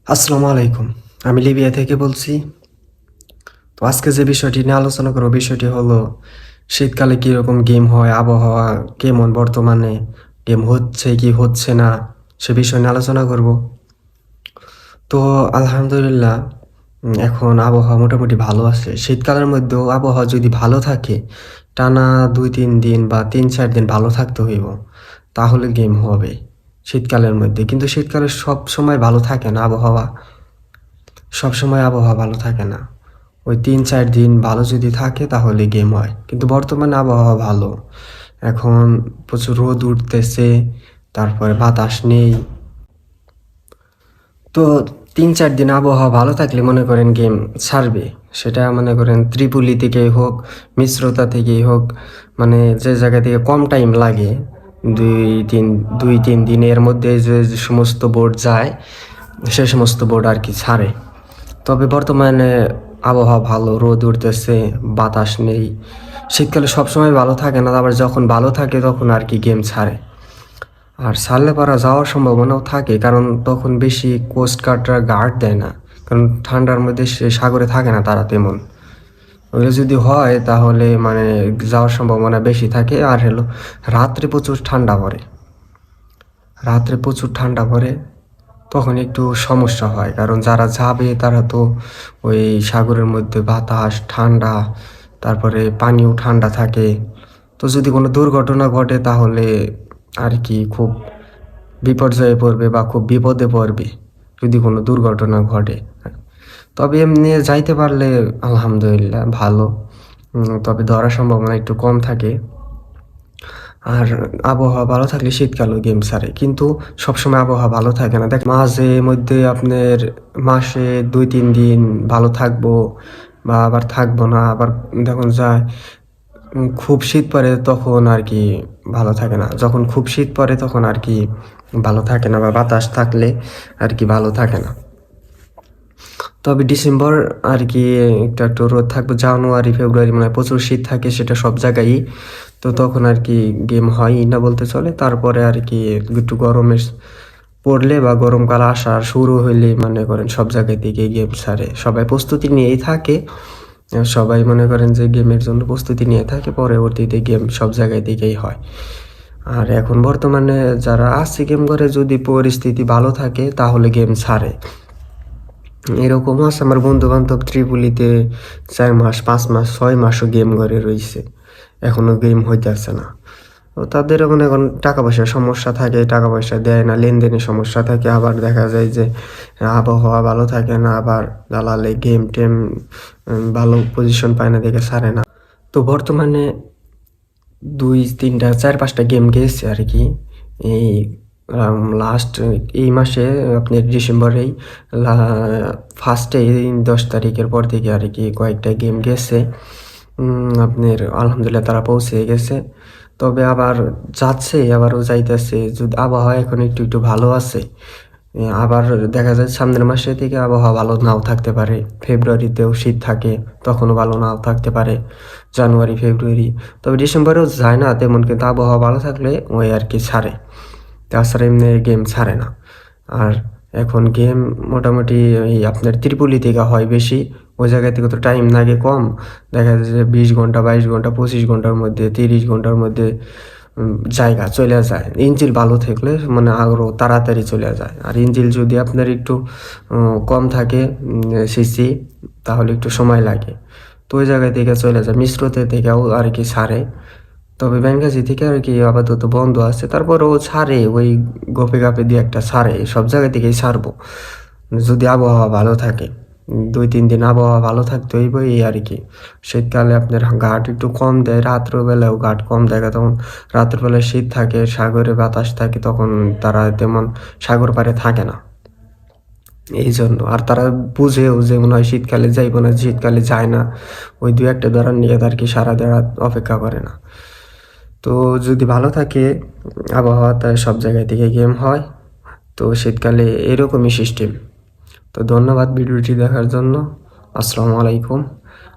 আসসালামু আলাইকুম। আমি লিবিয়া থেকে বলছি। তো আজকে যে বিষয়টি নিয়ে আলোচনা করব বিষয়টি হলো শীতকালে কীরকম গেম হয়, আবহাওয়া কেমন বর্তমানে, গেম হচ্ছে কি হচ্ছে না সে বিষয় নিয়ে আলোচনা করব। তো আলহামদুলিল্লাহ এখন আবহাওয়া মোটামুটি ভালো আছে। শীতকালের মধ্যেও আবহাওয়া যদি ভালো থাকে টানা ২-৩ দিন বা ৩-৪ দিন ভালো থাকতে হইব, তাহলে গেম হবে শীতকালের মধ্যে। কিন্তু শীতকালে সবসময় ভালো থাকে না আবহাওয়া। সবসময় আবহাওয়া ভালো থাকে না। ওই ৩-৪ দিন ভালো যদি থাকে তাহলে গেম হয়। কিন্তু বর্তমানে আবহাওয়া ভালো। এখন প্রচুর রোদ উঠতেছে, তারপরে বাতাস নেই। তো ৩-৪ দিন আবহাওয়া ভালো থাকলে মনে করেন গেম ছাড়বে। সেটা মনে করেন ত্রিপুলি থেকেই হোক, মিশ্রতা থেকেই হোক, মানে যে জায়গা থেকে কম টাইম লাগে ২-৩ দিনের মধ্যে যে সমস্ত বোর্ড যায়, সে সমস্ত বোর্ড আরকি ছাড়ে। তবে বর্তমানে আবহাওয়া ভালো, রোদ উঠতেছে, বাতাস নেই। শীতকালে সবসময় ভালো থাকে না, আবার যখন ভালো থাকে তখন আরকি গেম ছাড়ে। আর ছাড়লে পরে যাওয়ার সম্ভাবনাও থাকে, কারণ তখন বেশি কোস্ট গার্ডরা গার্ড দেয় না। কারণ ঠান্ডার মধ্যে সে সাগরে থাকে না তারা তেমন। ওগুলো যদি হয় তাহলে মানে যাওয়ার সম্ভাবনা বেশি থাকে। আর হলো রাত্রে প্রচুর ঠান্ডা পড়ে। রাত্রে প্রচুর ঠান্ডা পড়ে, তখন একটু সমস্যা হয়। কারণ যারা যাবে তারা তো ওই সাগরের মধ্যে বাতাস, ঠান্ডা, তারপরে পানিও ঠান্ডা থাকে। তো যদি কোনো দুর্ঘটনা ঘটে তাহলে আর কি খুব বিপর্যয়ে পড়বে বা খুব বিপদে পড়বে যদি কোনো দুর্ঘটনা ঘটে। তবে এমনি যাইতে পারলে আলহামদুলিল্লাহ ভালো। তবে ধরার সম্ভাবনা একটু কম থাকে। আর আবহাওয়া ভালো থাকলে শীতকালেও গেম ছাড়ে। কিন্তু সবসময় আবহাওয়া ভালো থাকে না। মাঝে মধ্যে আপনার মাসে ২-৩ দিন ভালো থাকবো বা আবার থাকবো না। আবার যখন যায় খুব শীত পড়ে তখন আরকি ভালো থাকে না। যখন খুব শীত পড়ে তখন আরকি ভালো থাকে না, বা বাতাস থাকলে আরকি ভালো থাকে না। তবে ডিসেম্বর আরকি একটু রোদ থাকবে। জানুয়ারি, ফেব্রুয়ারি মনে হয় প্রচুর শীত থাকে, সেটা সব জায়গায়ই। তো তখন আরকি গেম হয়ই না বলতে চলে। তারপরে আরকি একটু গরমের পড়লে বা গরমকাল আসা শুরু হইলে মনে করেন সব জায়গা থেকেই গেম ছাড়ে। সবাই প্রস্তুতি নিয়েই থাকে। সবাই মনে করেন যে গেমের জন্য প্রস্তুতি নিয়ে থাকে। পরবর্তীতে গেম সব জায়গায় থেকেই হয়। আর এখন বর্তমানে যারা আছে গেম করে, যদি পরিস্থিতি ভালো থাকে তাহলে গেম ছাড়ে। এরকমও আছে আমার বন্ধু-বান্ধব ত্রিপুলিতে ৪ মাস, ৫ মাস, ৬ মাসও গেম করে রইছে। এখনো গেম হইতাছে না। তো তাদের এখন এখন টাকা-পয়সার সমস্যা থাকে, টাকা-পয়সা দেয় না, লেনদেনের সমস্যা থাকে। আবার দেখা যায় যে আবহাওয়া ভালো থাকে না, আবার দালালে গেম-টেম ভালো পজিশন পায় না দেখে ছাড়ে না। তো বর্তমানে ২-৩টা ৪-৫টা গেম গেছে আরকি। এই লাস্ট এই মাসে আপনার ডিসেম্বরেই লা ফার্স্টেই ১০ তারিখের পর থেকে আরকি কয়েকটা গেম গেছে। আপনার আলহামদুলিল্লাহ তারা পৌঁছে গেছে। তবে আবার যাচ্ছে, আবারও যাইতেছে। যদি আবহাওয়া এখন একটু ভালো আছে। আবার দেখা যায় সামনের মাসে থেকে আবহাওয়া ভালো নাও থাকতে পারে। ফেব্রুয়ারিতেও শীত থাকে, তখনও ভালো নাও থাকতে পারে। জানুয়ারি, ফেব্রুয়ারি। তবে ডিসেম্বরেও যায় না তেমন, কিন্তু আবহাওয়া ভালো থাকলে ওই আরকি ছাড়ে। তাছাড়া এমনি গেম ছাড়ে না। আর এখন গেম মোটামুটি ওই আপনার ত্রিপুলি থেকে হয় বেশি। ওই জায়গা থেকে তো টাইম লাগে কম। দেখা যায় যে ২০ ঘন্টা, ২২ ঘন্টা, ২৫ ঘন্টার মধ্যে, ৩০ ঘন্টার মধ্যে জায়গা চইলা যায়। ইঞ্জিল ভালো থাকলে মানে আরও তাড়াতাড়ি চলে যায়। আর ইঞ্জিল যদি আপনার একটু কম থাকে সিসি, তাহলে একটু সময় লাগে। তো ওই জায়গা থেকে চলে যায়। মিশ্রতে থেকেও আরকি ছাড়ে। তবে বেনগাজি থেকে আরকি আপাতত বন্ধ আছে। তারপরেও ছাড়ে, ওই গপে-গাপে ২-১টা ছাড়ে। সব জায়গা থেকেই ছাড়বো। যদি আবহাওয়া ভালো থাকে। ২-৩ দিন আবহাওয়া ভালো থাকতে হইব এই আরকি। শীতকালে আপনার গার্ড একটু কম দেয়, রাত্রবেলাও গার্ড কম দেয়। তখন রাত্রবেলায় শীত থাকে, সাগরে বাতাস থাকে, তখন তারা তেমন সাগর পাড়ে থাকে না। এইজন্য। আর তারা বুঝেও যে মনে হয় শীতকালে যাইবো না, শীতকালে যায় না। ওই ২-১টা ধরার নিয়ে আরকি সারা রাত অপেক্ষা করে না। তো যদি ভালো থাকে আবহাওয়া, তাই সব জায়গায় থেকে গেম হয়। তো শীতকালে এরকমই সিস্টেম। তো ধন্যবাদ ভিডিওটি দেখার জন্য। আসসালামু আলাইকুম।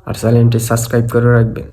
আর চ্যানেলটি সাবস্ক্রাইব করে রাখবেন।